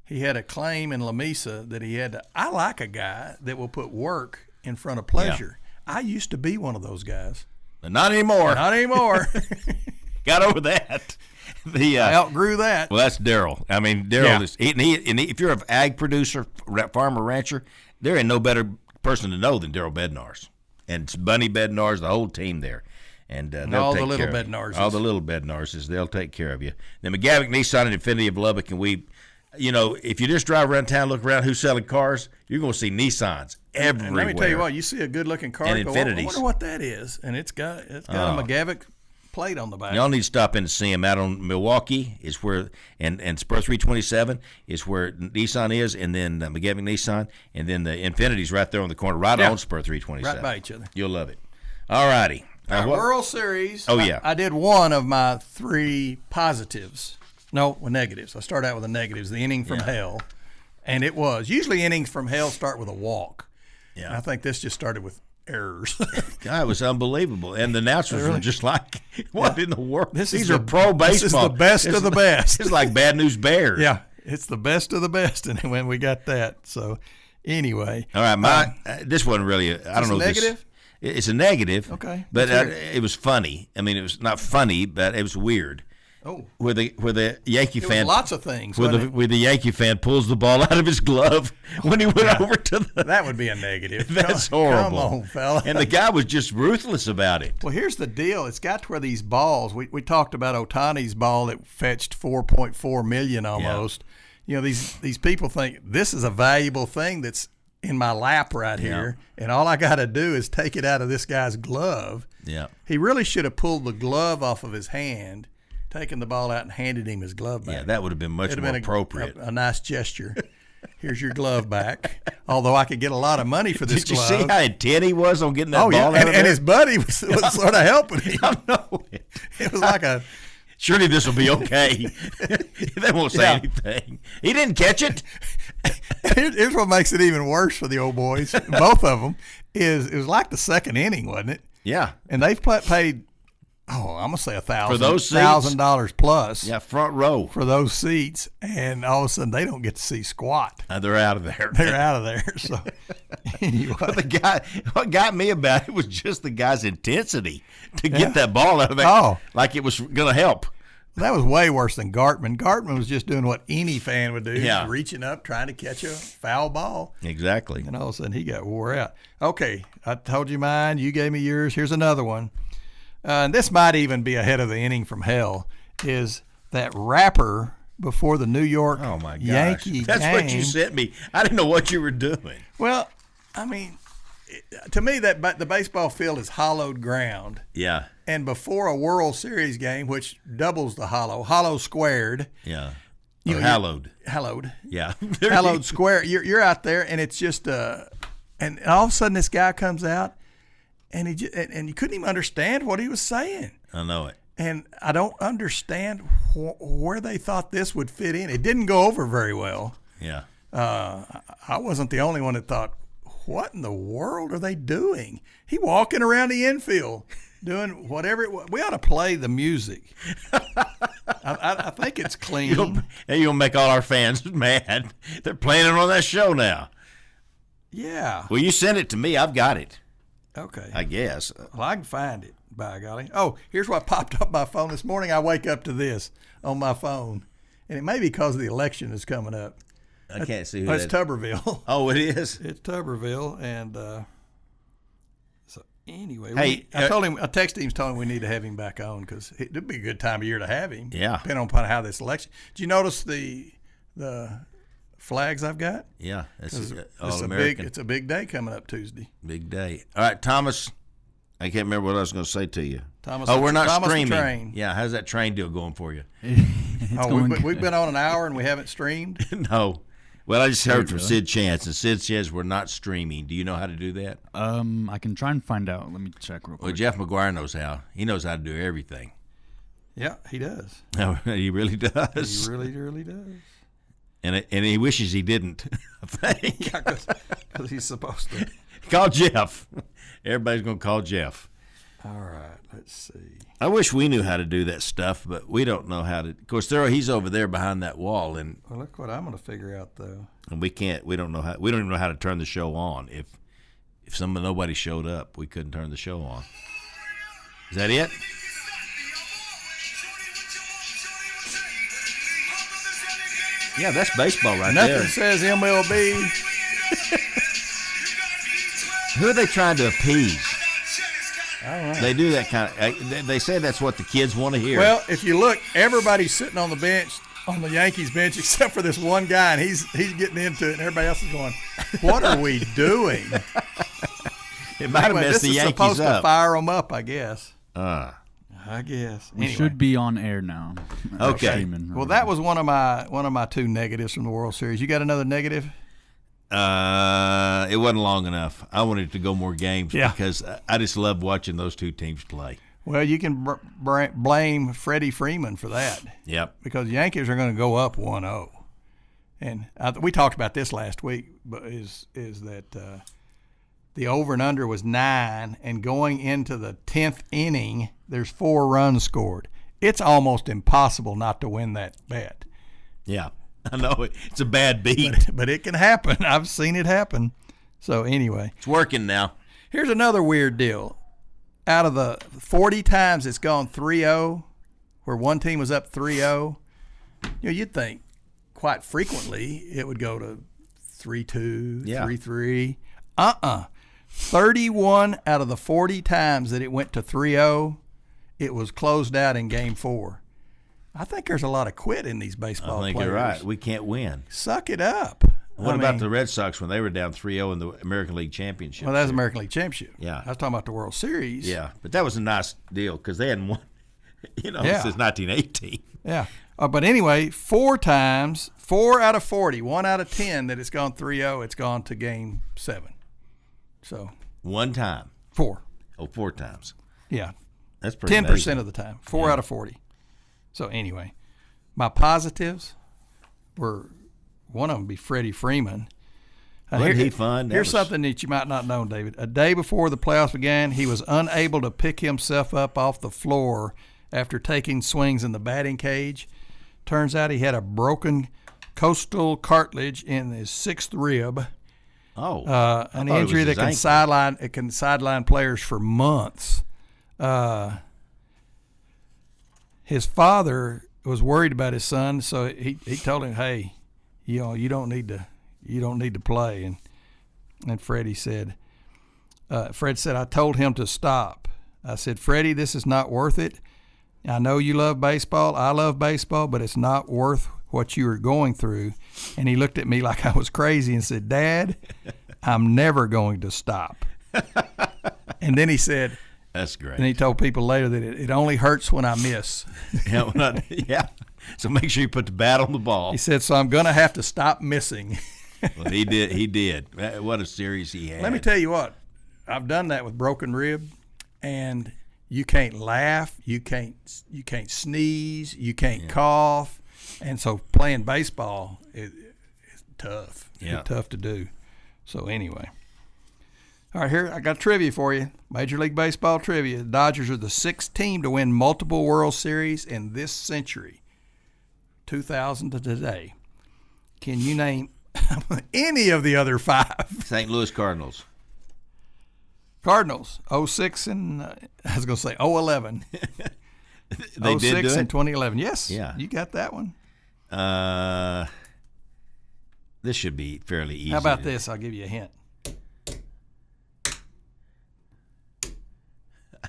He had a claim in La Mesa that he had to. I like a guy that will put work in front of pleasure. I used to be one of those guys. But not anymore. Not anymore. Got over that. I outgrew that. Well, that's Daryl. I mean, Daryl Yeah. is. If you're an ag producer, farmer, rancher, there ain't no better person to know than Daryl Bednar's and it's Bunny Bednar's, the whole team there, and they'll all take the little care of you. Bednar's. All the little Bednar's, they'll take care of you. Then McGavick Nissan and Infiniti of Lubbock, and we. If you just drive around town, look around who's selling cars, you're going to see Nissans everywhere. And let me tell you what, you see a good-looking car, And go, I Infinitis. wonder what that is, and it's got a McGavick plate on the back. Y'all need to stop in and see him out on Milwaukee is where and Spur 327 is where Nissan is, and then McGavick Nissan, and then the Infinity's right there on the corner, right on Spur 327. Right by each other. You'll love it. All righty. World Series. Oh, yeah. I did one of my 3 positives. No, negatives. I start out with the negatives, the inning from hell. And it was. Usually innings from hell start with a walk. Yeah. And I think this just started with errors. God, it was unbelievable. And the announcers were just like, what in the world? These are pro baseball. This is the best of the best. It's like Bad News Bears. Yeah, it's the best of the best. And when we got that. So, anyway. All right, this wasn't really, I don't know. Negative? It's a negative. Okay. But it was funny. I mean, it was not funny, but it was weird. Oh. Where the Yankee fan. Lots of things. Where the Yankee fan pulls the ball out of his glove when he went over to the. That would be a negative. That's horrible. Come on, fella. And the guy was just ruthless about it. Well, here's the deal. It's got to where these balls. We talked about Ohtani's ball that fetched $4.4 million almost. Yeah. You know, these people think this is a valuable thing that's in my lap right here, and all I got to do is take it out of this guy's glove. Yeah. He really should have pulled the glove off of his hand, taken the ball out and handed him his glove back. Yeah, that would have been much more appropriate. A nice gesture. Here's your glove back. Although I could get a lot of money for this glove. Did you see how intent he was on getting that ball out of there? And his buddy was sort of helping him. I know. It was like a... Surely this will be okay. They won't say anything. He didn't catch it. Here's what makes it even worse for the old boys. Both of them is it was like the second inning, wasn't it? Yeah. And they've paid. I'm gonna say $1,000 plus. Yeah, front row for those seats, and all of a sudden they don't get to see squat. They're out of there. They're out of there. So anyway, what got me about it was just the guy's intensity to get that ball out of there, like it was gonna help. That was way worse than Gartman. Gartman was just doing what any fan would do, just reaching up, trying to catch a foul ball. Exactly. And all of a sudden he got wore out. Okay, I told you mine. You gave me yours. Here's another one. And this might even be ahead of the inning from hell, is that rapper before the New York Yankee game. That's what you sent me. I didn't know what you were doing. Well, I mean, to me, the baseball field is hollowed ground. Yeah. And before a World Series game, which doubles the hollow squared. Yeah. Hallowed. Yeah. Hallowed square. You're out there, and it's just and all of a sudden this guy comes out. And and you couldn't even understand what he was saying. I know it. And I don't understand where they thought this would fit in. It didn't go over very well. Yeah. I wasn't the only one that thought, what in the world are they doing? He walking around the infield doing whatever it was. We ought to play the music. I think it's clean. You're going to make all our fans mad. They're playing it on that show now. Yeah. Well, you sent it to me. I've got it. Okay. I guess. Well, I can find it, by golly. Oh, here's what popped up my phone this morning. I wake up to this on my phone, and it may be because the election is coming up. I can't see who that is. It's Tuberville. Oh, it is? It's Tuberville, and so anyway. Hey, I texted him, told him we need to have him back on because it'd be a good time of year to have him. Yeah. Depending upon how this election. Did you notice the flags I've got? Yeah, it's All-American. It's a big day coming up Tuesday. Big day. All right, Thomas. I can't remember what I was going to say to you. Thomas. We're not Thomas streaming. The train. Yeah, how's that train deal going for you? We've been on an hour and we haven't streamed. No. Well, I just heard from Sid Chance, and Sid says we're not streaming. Do you know how to do that? I can try and find out. Let me check real quick. Well, Jeff McGuire knows how. He knows how to do everything. Yeah, he does. He really does. He really, really does. And he wishes he didn't, I think. Yeah, because he's supposed to. Call Jeff. Everybody's going to call Jeff. All right, let's see. I wish we knew how to do that stuff, but we don't know how to. Of course, he's over there behind that wall, and well, look what I'm going to figure out though. And we can't. We don't know how. We don't even know how to turn the show on. If nobody showed up, we couldn't turn the show on. Is that it? Yeah, that's baseball right there. Nothing says MLB. Who are they trying to appease? I don't know. They do that kind of. They say that's what the kids want to hear. Well, if you look, everybody's sitting on the bench, on the Yankees bench, except for this one guy, and he's getting into it, and everybody else is going, "What are we doing?" It might have messed the Yankees up. This is supposed to fire them up, I guess. I guess. We should be on air now. Okay. Well, that was one of my two negatives from the World Series. You got another negative? It wasn't long enough. I wanted to go more games because I just love watching those two teams play. Well, you can blame Freddie Freeman for that. Yep. Because the Yankees are going to go up 1-0. And we talked about this last week, but is that the over and under was 9, and going into the 10th inning, there's 4 runs scored. It's almost impossible not to win that bet. Yeah, I know it's a bad beat, but it can happen. I've seen it happen. So anyway, it's working now. Here's another weird deal. Out of the 40 times it's gone 3-0, where one team was up 3-0, you'd think quite frequently it would go to 3-2, 3-3. 31 out of the 40 times that it went to 3-0, it was closed out in Game 4. I think there's a lot of quit in these baseball players. I think you're right. We can't win. Suck it up. What about the Red Sox when they were down 3-0 in the American League Championship? Well, that was American League Championship. Yeah. I was talking about the World Series. Yeah, but that was a nice deal because they hadn't won, since 1918. Yeah. But anyway, 4 times, 4 out of 40, 1 out of 10 that it's gone 3-0, it's gone to Game 7. So. One time. 4. Oh, 4 times. Yeah. That's pretty 10% amazing. of the time. 4 out of 40. So anyway, my positives were, one of them be Freddie Freeman. Wasn't he fun? Here's something that you might not know, David. A day before the playoffs began, he was unable to pick himself up off the floor after taking swings in the batting cage. Turns out he had a broken costal cartilage in his 6th rib. Oh, an injury that can sideline players for months. His father was worried about his son, so he told him, "Hey, you don't need to play." And Freddie said, Fred said, "I told him to stop. I said, Freddie, this is not worth it. I know you love baseball. I love baseball, but it's not worth what you are going through." And he looked at me like I was crazy and said, "Dad, I'm never going to stop." And then he said, "That's great." And he told people later that it only hurts when I miss. Yeah. So make sure you put the bat on the ball. He said, "So I'm going to have to stop missing." Well, he did. He did. What a series he had. Let me tell you what. I've done that with broken rib, and you can't laugh, you can't sneeze, you can't cough, and so playing baseball is tough. Yeah. It's tough to do. So anyway. All right, here I got trivia for you. Major League Baseball trivia. The Dodgers are the 6th team to win multiple World Series in this century, 2000 to today. Can you name any of the other 5? St. Louis Cardinals. Cardinals, 06 and I was going to say 011. They 06 did do it? and 2011. Yes, Yeah. You got that one. This should be fairly easy. How about this? I'll give you a hint.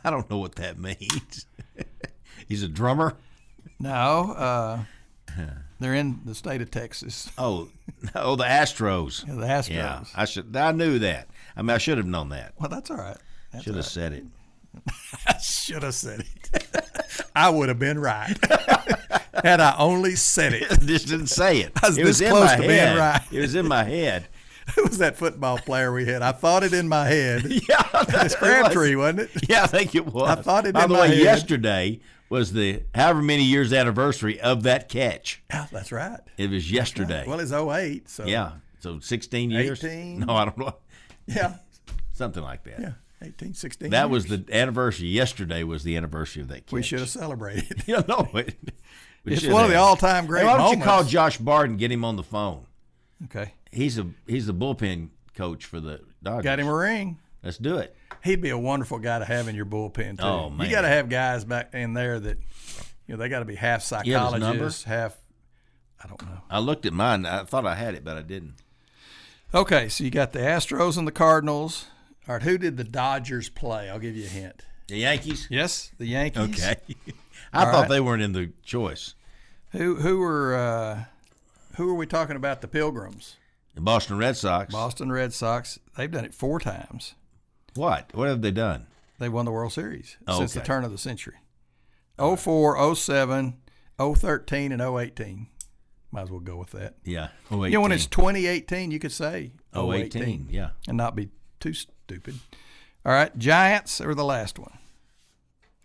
I don't know what that means. He's a drummer? No, they're in the state of Texas. Oh, the Astros. Yeah, the Astros. Yeah, I knew that. I mean, I should have known that. Well, that's all right. Should have said it. I should have said it. I would have been right had I only said it. Just didn't say it. I was It this was in close my to head. being right. It was in my head. Who was that football player we had? I thought it in my head. Yeah, It's Crabtree, wasn't it? Yeah, I think it was. I thought it By in the my way, head. yesterday was the however many years anniversary of that catch. Yeah, that's right. It was yesterday. Well, it's 08, so Yeah, so 16 years. 18. No, I don't know. yeah, Something like that. yeah, 18, 16. That years. was the anniversary. Yesterday was the anniversary of that catch. We should have celebrated. Yeah, no. It's one of the all-time great Hey, why don't moments. you call Josh Bard and get him on the phone? Okay, He's the bullpen coach for the Dodgers. got him a ring. Let's do it. He'd be a wonderful guy to have in your bullpen too. Oh, man. You got to have guys back in there that they got to be half You have his number? psychologists, half. I don't know. I looked at mine. I thought I had it, but I didn't. Okay, so you got the Astros and the Cardinals. All right, who did the Dodgers play? I'll give you a hint. The Yankees? Yes, the Yankees. Okay. I All thought right. they weren't in the choice. Who were we talking about? The Pilgrims. The Boston Red Sox. Boston Red Sox. They've done it 4 times. What? What have they done? They've won the World Series Oh, since the okay. turn of the century. 04, 07, 013, and 018. Might as well go with that. Yeah. You know, when it's 2018, you could say 018, yeah. and not be too stupid. All right, Giants are the last one.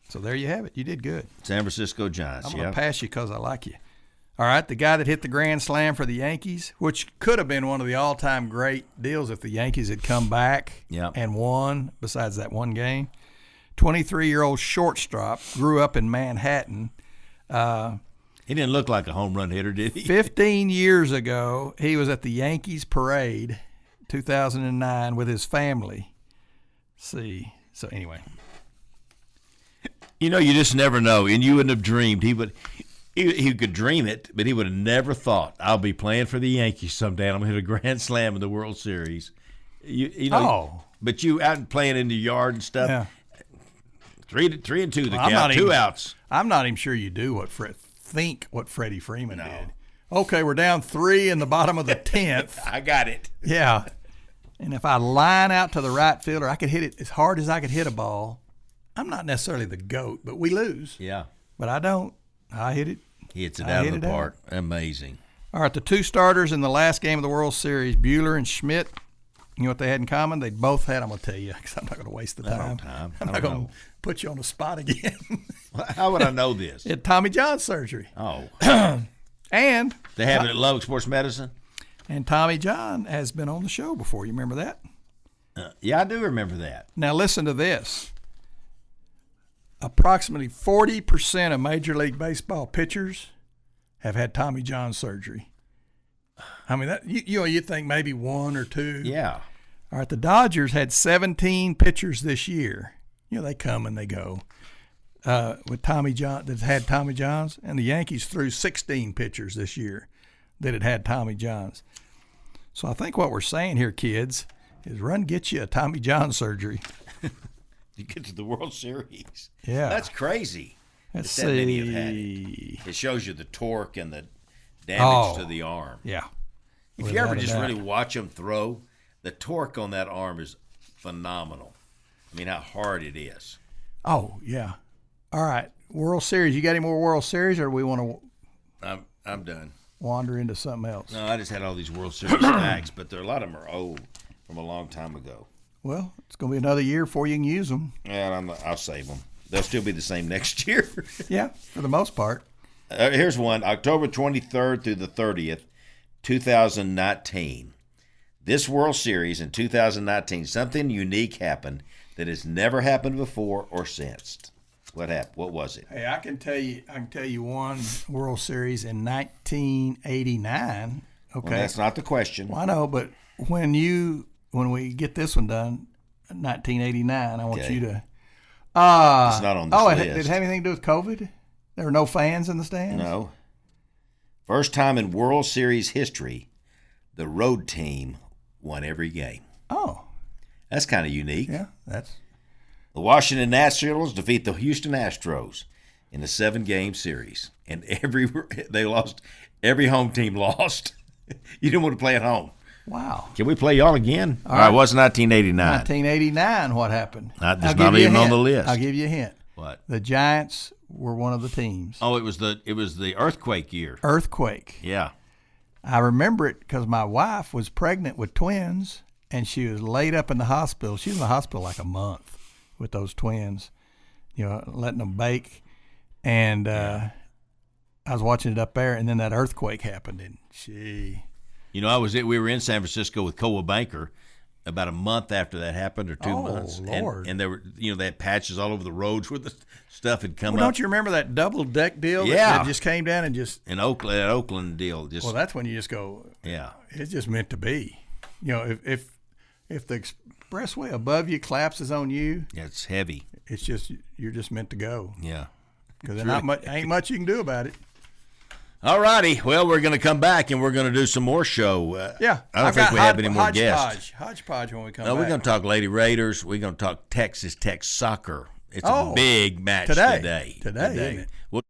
So there you have it. You did good. San Francisco Giants, I'm going to pass you because I like you. All right, the guy that hit the grand slam for the Yankees, which could have been one of the all-time great deals if the Yankees had come back and won, besides that one game. 23-year-old shortstop, grew up in Manhattan. He didn't look like a home run hitter, did he? 15 years ago, he was at the Yankees parade, 2009, with his family. See, so anyway. You know, you just never know, and you wouldn't have dreamed he could dream it, but he would have never thought, I'll be playing for the Yankees someday, and I'm going to hit a grand slam in the World Series. You know, but you out playing in the yard and stuff. Yeah. 3-2 the count, 2 outs. I'm not even sure you do what Freddie Freeman did. Okay, we're down 3 in the bottom of the 10th. I got it. Yeah. And if I line out to the right fielder, I could hit it as hard as I could hit a ball. I'm not necessarily the GOAT, but we lose. Yeah. But I don't. I hit it. He hits it out of the park. Amazing. All right, the 2 starters in the last game of the World Series, Buehler and Schmidt, you know what they had in common? They both had, I'm going to tell you, because I'm not going to waste the time. I'm not going to put you on the spot again. How would I know this? It Tommy John surgery. Oh. And they have it at Lubbock Sports Medicine? And Tommy John has been on the show before. You remember that? Yeah, I do remember that. Now listen to this. Approximately 40% of Major League Baseball pitchers have had Tommy John surgery. I mean, that you think maybe 1 or 2. Yeah. All right, the Dodgers had 17 pitchers this year. You know, they come and they go. With Tommy John, that had Tommy Johns, and the Yankees threw 16 pitchers this year that had Tommy Johns. So I think what we're saying here, kids, is run get you a Tommy John surgery. You get to the World Series. Yeah. That's crazy. Let's see. That many have had it shows you the torque and the damage to the arm. Yeah. If you ever just really watch them throw, the torque on that arm is phenomenal. I mean, how hard it is. Oh, yeah. All right. World Series. You got any more World Series, or do we want to I'm done. Wander into something else? No, I just had all these World Series stacks, but a lot of them are old from a long time ago. Well, it's going to be another year before you can use them. Yeah, I'll save them. They'll still be the same next year. Yeah, for the most part. Here's one, October 23rd through the 30th, 2019. This World Series in 2019, something unique happened that has never happened before or since. What happened? What was it? Hey, I can tell you one World Series in 1989. Okay, Well, that's not the question. Well, I know, but when we get this one done, 1989, I want you to. It's not on this list. Did it have anything to do with COVID? There were no fans in the stands? No. First time in World Series history, the road team won every game. Oh. That's kind of unique. Yeah, that's. The Washington Nationals defeat the Houston Astros in a 7-game series, and they lost. Every home team lost. You didn't want to play at home. Wow. Can we play y'all again? All right. What's 1989? 1989, what happened? That's not even on the list. I'll give you a hint. What? The Giants were one of the teams. Oh, it was the earthquake year. Earthquake. Yeah. I remember it because my wife was pregnant with twins, and she was laid up in the hospital. She was in the hospital like a month with those twins, letting them bake. And I was watching it up there, and then that earthquake happened, and we were in San Francisco with Coa Banker about a month after that happened, or 2 months. Lord. And they were, they had patches all over the roads where the stuff had come up. Don't you remember that double deck deal that just came down and just in Oakland, that Oakland deal? Well, that's when you just go, it's just meant to be. If the expressway above you collapses on you, it's heavy. It's just you're just meant to go. Yeah. Because ain't much you can do about it. All righty. Well, we're going to come back, and we're going to do some more show. I don't think we have any more guests. Hodgepodge when we come back. No, we're going to talk Lady Raiders. We're going to talk Texas Tech soccer. It's a big match today. Today. Isn't it?